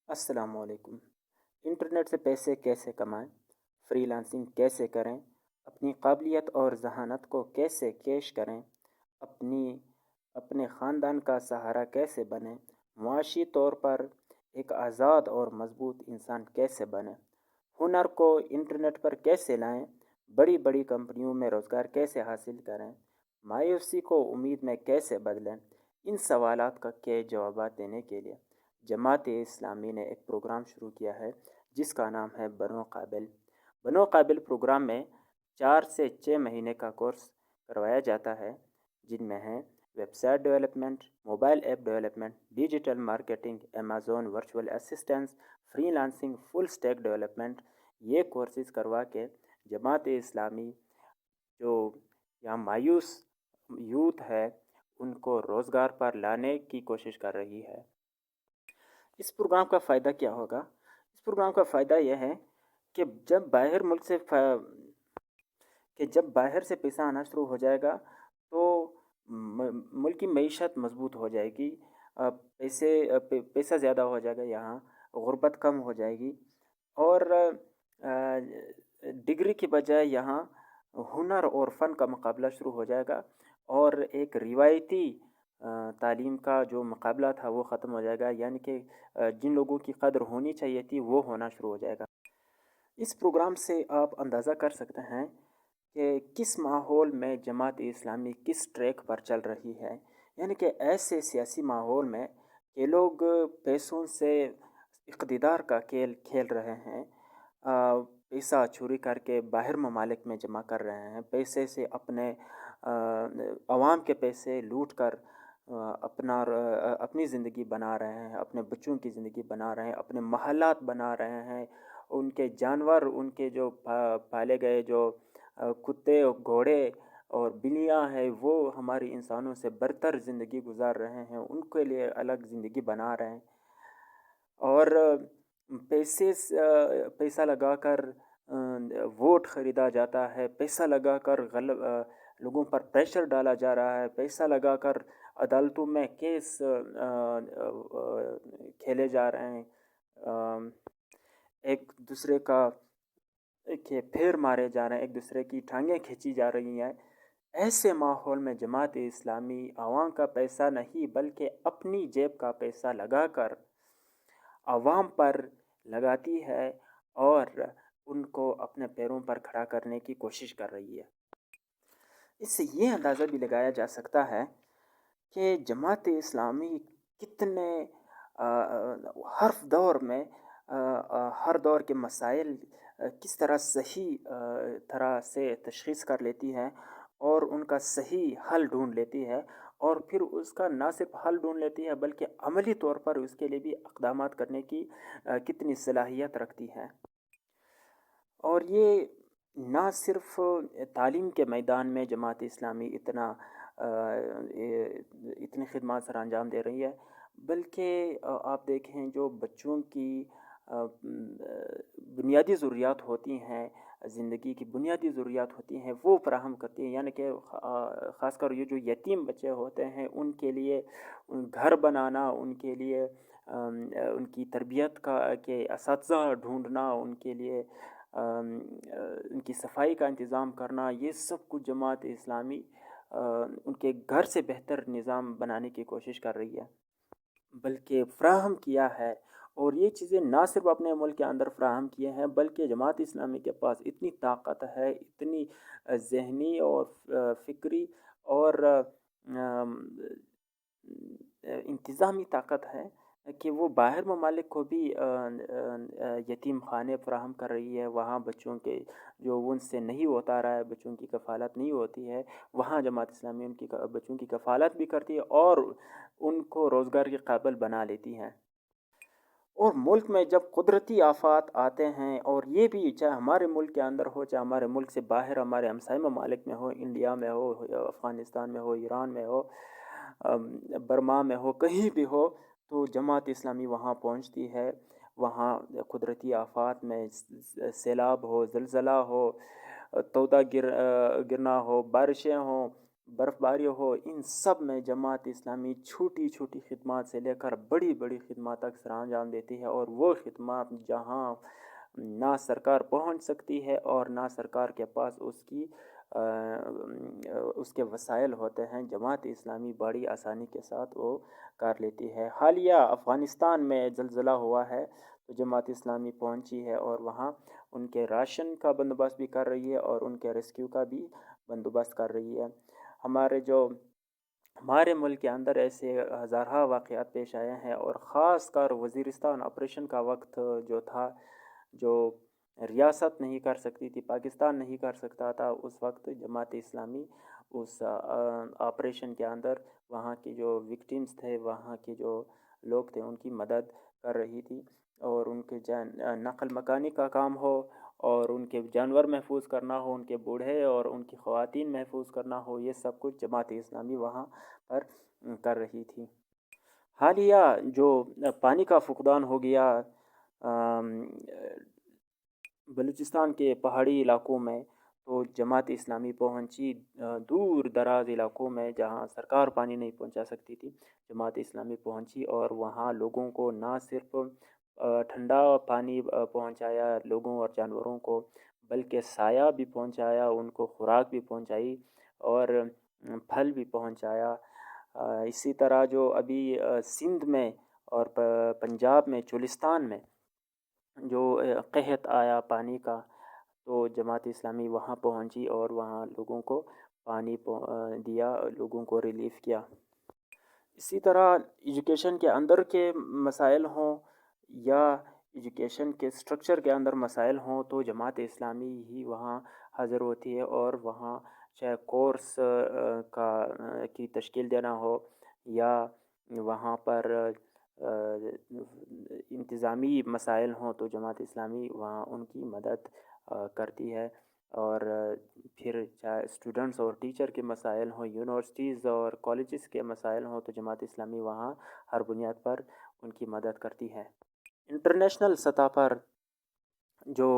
السلام علیکم۔ انٹرنیٹ سے پیسے کیسے کمائیں، فری لانسنگ کیسے کریں، اپنی قابلیت اور ذہانت کو کیسے کیش کریں، اپنے خاندان کا سہارا کیسے بنیں، معاشی طور پر ایک آزاد اور مضبوط انسان کیسے بنیں، ہنر کو انٹرنیٹ پر کیسے لائیں، بڑی بڑی کمپنیوں میں روزگار کیسے حاصل کریں، مایوسی کو امید میں کیسے بدلیں، ان سوالات کے جوابات دینے کے لیے جماعت اسلامی نے ایک پروگرام شروع کیا ہے جس کا نام ہے بنو قابل۔ بنو قابل پروگرام میں 4 سے 6 مہینے کا کورس کروایا جاتا ہے، جن میں ہے website development, mobile app development, digital marketing, Amazon virtual assistance, freelancing, full stack development. یہ کورسز کروا کے جماعت اسلامی جو یہاں مایوس یوتھ ہے ان کو روزگار پر لانے کی کوشش کر رہی ہے۔ اس پروگرام کا فائدہ کیا ہوگا؟ اس پروگرام کا فائدہ یہ ہے کہ جب باہر سے پیسہ آنا شروع ہو جائے گا تو ملک کی معیشت مضبوط ہو جائے گی، پیسہ زیادہ ہو جائے گا، یہاں غربت کم ہو جائے گی، اور ڈگری کی بجائے یہاں ہنر اور فن کا مقابلہ شروع ہو جائے گا، اور ایک روایتی تعلیم کا جو مقابلہ تھا وہ ختم ہو جائے گا، یعنی کہ جن لوگوں کی قدر ہونی چاہیے تھی وہ ہونا شروع ہو جائے گا۔ اس پروگرام سے آپ اندازہ کر سکتے ہیں کہ کس ماحول میں جماعت اسلامی کس ٹریک پر چل رہی ہے، یعنی کہ ایسے سیاسی ماحول میں کہ لوگ پیسوں سے اقتدار کا کھیل کھیل رہے ہیں، پیسہ چوری کر کے باہر ممالک میں جمع کر رہے ہیں، پیسے سے عوام کے پیسے لوٹ کر اپنی زندگی بنا رہے ہیں، اپنے بچوں کی زندگی بنا رہے ہیں، اپنے محلات بنا رہے ہیں، ان کے جانور، ان کے جو پالے گئے جو کتے گھوڑے اور بلیاں ہیں وہ ہماری انسانوں سے برتر زندگی گزار رہے ہیں، ان کے لیے الگ زندگی بنا رہے ہیں، اور پیسہ لگا کر ووٹ خریدا جاتا ہے، پیسہ لگا کر لوگوں پر پریشر ڈالا جا رہا ہے، پیسہ لگا کر عدالتوں میں کیس کھیلے جا رہے ہیں، ایک دوسرے کا پھیر مارے جا رہے ہیں، ایک دوسرے کی ٹانگیں کھینچی جا رہی ہیں۔ ایسے ماحول میں جماعت اسلامی عوام کا پیسہ نہیں بلکہ اپنی جیب کا پیسہ لگا کر عوام پر لگاتی ہے اور ان کو اپنے پیروں پر کھڑا کرنے کی کوشش کر رہی ہے۔ اس سے یہ اندازہ بھی لگایا جا سکتا ہے کہ جماعت اسلامی کتنے ہر دور کے مسائل کس طرح صحیح طرح سے تشخیص کر لیتی ہے اور ان کا صحیح حل ڈھونڈ لیتی ہے، اور پھر اس کا نہ صرف حل ڈھونڈ لیتی ہے بلکہ عملی طور پر اس کے لیے بھی اقدامات کرنے کی کتنی صلاحیت رکھتی ہے۔ اور یہ نہ صرف تعلیم کے میدان میں جماعت اسلامی اتنی خدمات سر انجام دے رہی ہے، بلکہ آپ دیکھیں جو بچوں کی بنیادی ضروریات ہوتی ہیں، زندگی کی بنیادی ضروریات ہوتی ہیں وہ فراہم کرتی ہیں، یعنی کہ خاص کر یہ جو یتیم بچے ہوتے ہیں ان کے لیے گھر بنانا، ان کے لیے ان کی تربیت کے اساتذہ ڈھونڈنا، ان کے لیے ان کی صفائی کا انتظام کرنا، یہ سب کچھ جماعت اسلامی ان کے گھر سے بہتر نظام بنانے کی کوشش کر رہی ہے، بلکہ فراہم کیا ہے۔ اور یہ چیزیں نہ صرف اپنے ملک کے اندر فراہم کیے ہیں بلکہ جماعت اسلامی کے پاس اتنی طاقت ہے، اتنی ذہنی اور فکری اور انتظامی طاقت ہے کہ وہ باہر ممالک کو بھی یتیم خانے فراہم کر رہی ہے، وہاں بچوں کے جو ان سے نہیں ہوتا رہا ہے، بچوں کی کفالت نہیں ہوتی ہے، وہاں جماعت اسلامی ان کی بچوں کی کفالت بھی کرتی ہے اور ان کو روزگار کے قابل بنا لیتی ہے۔ اور ملک میں جب قدرتی آفات آتے ہیں، اور یہ بھی چاہے ہمارے ملک کے اندر ہو چاہے ہمارے ملک سے باہر ہمارے ہمسائے ممالک میں ہو، انڈیا میں ہو، افغانستان میں ہو، ایران میں ہو، برما میں ہو، کہیں بھی ہو، تو جماعت اسلامی وہاں پہنچتی ہے، وہاں قدرتی آفات میں سیلاب ہو، زلزلہ ہو، تودہ گرنا ہو، بارشیں ہوں، برف باری ہو، ان سب میں جماعت اسلامی چھوٹی چھوٹی خدمات سے لے کر بڑی بڑی خدمات تک سر انجام دیتی ہے، اور وہ خدمات جہاں نہ سرکار پہنچ سکتی ہے اور نہ سرکار کے پاس اس کے وسائل ہوتے ہیں، جماعت اسلامی بڑی آسانی کے ساتھ وہ کر لیتی ہے۔ حالیہ افغانستان میں زلزلہ ہوا ہے تو جماعت اسلامی پہنچی ہے اور وہاں ان کے راشن کا بندوبست بھی کر رہی ہے اور ان کے ریسکیو کا بھی بندوبست کر رہی ہے۔ ہمارے ملک کے اندر ایسے ہزارہ واقعات پیش آئے ہیں، اور خاص کر وزیرستان آپریشن کا وقت جو تھا، جو ریاست نہیں کر سکتی تھی، پاکستان نہیں کر سکتا تھا، اس وقت جماعت اسلامی اس آپریشن کے اندر وہاں کی جو وکٹمز تھے، وہاں کے جو لوگ تھے، ان کی مدد کر رہی تھی، اور ان کے نقل مکانی کا کام ہو، اور ان کے جانور محفوظ کرنا ہو، ان کے بوڑھے اور ان کی خواتین محفوظ کرنا ہو، یہ سب کچھ جماعت اسلامی وہاں پر کر رہی تھی۔ حالیہ جو پانی کا فقدان ہو گیا بلوچستان کے پہاڑی علاقوں میں، تو جماعت اسلامی پہنچی دور دراز علاقوں میں جہاں سرکار پانی نہیں پہنچا سکتی تھی، جماعت اسلامی پہنچی اور وہاں لوگوں کو نہ صرف ٹھنڈا پانی پہنچایا لوگوں اور جانوروں کو، بلکہ سایہ بھی پہنچایا، ان کو خوراک بھی پہنچائی اور پھل بھی پہنچایا۔ اسی طرح جو ابھی سندھ میں اور پنجاب میں، چولستان میں جو قحط آیا پانی کا، تو جماعت اسلامی وہاں پہنچی اور وہاں لوگوں کو پانی دیا، لوگوں کو ریلیف کیا۔ اسی طرح ایجوکیشن کے اندر کے مسائل ہوں یا ایجوکیشن کے سٹرکچر کے اندر مسائل ہوں، تو جماعت اسلامی ہی وہاں حاضر ہوتی ہے، اور وہاں چاہے کورس کی تشکیل دینا ہو، یا وہاں پر انتظامی مسائل ہوں، تو جماعت اسلامی وہاں ان کی مدد کرتی ہے۔ اور پھر چاہے اسٹوڈنٹس اور ٹیچر کے مسائل ہوں، یونیورسٹیز اور کالجز کے مسائل ہوں، تو جماعت اسلامی وہاں ہر بنیاد پر ان کی مدد کرتی ہے۔ انٹرنیشنل سطح پر جو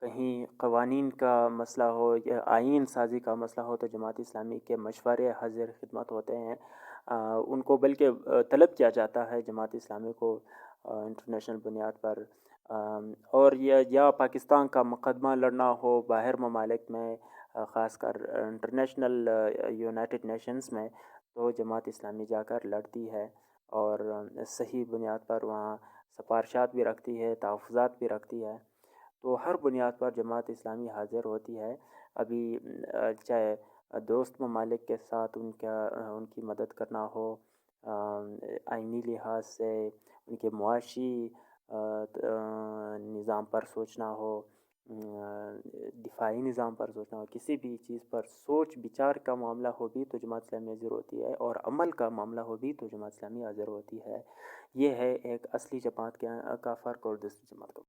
کہیں قوانین کا مسئلہ ہو یا آئین سازی کا مسئلہ ہو، تو جماعت اسلامی کے مشورے حاضر خدمت ہوتے ہیں، ان کو بلکہ طلب کیا جاتا ہے جماعت اسلامی کو انٹرنیشنل بنیاد پر، اور یا پاکستان کا مقدمہ لڑنا ہو باہر ممالک میں، خاص کر انٹرنیشنل یونائٹڈ نیشنز میں، تو جماعت اسلامی جا کر لڑتی ہے اور صحیح بنیاد پر وہاں سفارشات بھی رکھتی ہے، تحفظات بھی رکھتی ہے۔ تو ہر بنیاد پر جماعت اسلامی حاضر ہوتی ہے، ابھی چاہے دوست ممالک کے ساتھ ان کی مدد کرنا ہو، آئینی لحاظ سے ان کے معاشی نظام پر سوچنا ہو، دفاعی نظام پر سوچنا ہو، کسی بھی چیز پر سوچ بچار کا معاملہ ہو بھی تو جماعت اسلامی حاضر ہوتی ہے، اور عمل کا معاملہ ہو بھی تو جماعت اسلامی حاضر ہوتی ہے۔ یہ ہے ایک اصلی جماعت کا فرق اور دوسری جماعت کا۔